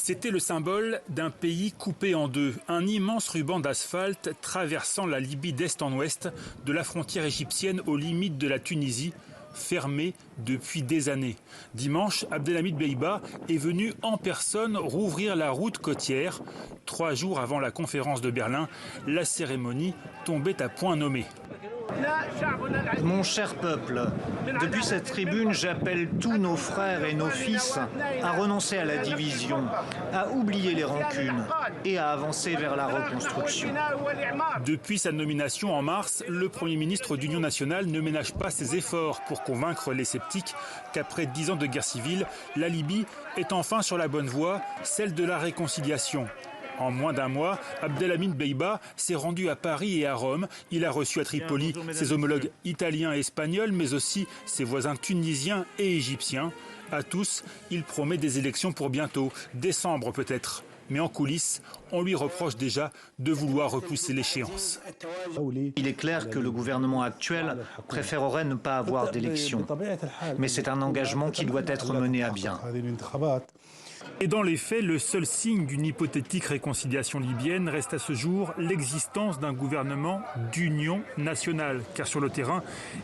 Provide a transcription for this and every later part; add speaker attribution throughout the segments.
Speaker 1: C'était le symbole d'un pays coupé en deux, un immense ruban d'asphalte traversant la Libye d'est en ouest, de la frontière égyptienne aux limites de la Tunisie, fermé depuis des années. Dimanche, Abdelhamid Beiba est venu en personne rouvrir la route côtière. 3 jours avant la conférence de Berlin, la cérémonie tombait à point nommé.
Speaker 2: Mon cher peuple, depuis cette tribune, j'appelle tous nos frères et nos fils à renoncer à la division, à oublier les rancunes et à avancer vers la reconstruction.
Speaker 1: Depuis sa nomination en mars, le Premier ministre d'Union nationale ne ménage pas ses efforts pour convaincre les sceptiques qu'après 10 ans de guerre civile, la Libye est enfin sur la bonne voie, celle de la réconciliation. En moins d'un mois, Abdelhamid Beiba s'est rendu à Paris et à Rome. Il a reçu à Tripoli ses homologues italiens et espagnols, mais aussi ses voisins tunisiens et égyptiens. À tous, il promet des élections pour bientôt, décembre peut-être. Mais en coulisses, on lui reproche déjà de vouloir repousser l'échéance.
Speaker 2: Il est clair que le gouvernement actuel préférerait ne pas avoir d'élection. Mais c'est un engagement qui doit être mené à bien.
Speaker 1: Et dans les faits, le seul signe d'une hypothétique réconciliation libyenne reste à ce jour l'existence d'un gouvernement d'union nationale. Car sur le terrain,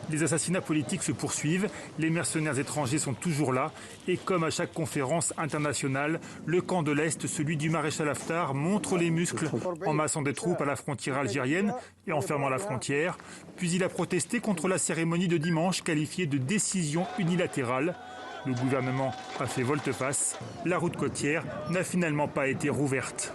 Speaker 1: les assassinats politiques se poursuivent, les mercenaires étrangers sont toujours là. Et comme à chaque conférence internationale, le camp de l'Est, celui du maréchal Haftar, montre les muscles en massant des troupes à la frontière algérienne et en fermant la frontière. Puis il a protesté contre la cérémonie de dimanche qualifiée de décision unilatérale. Le gouvernement a fait volte-face. La route côtière n'a finalement pas été rouverte.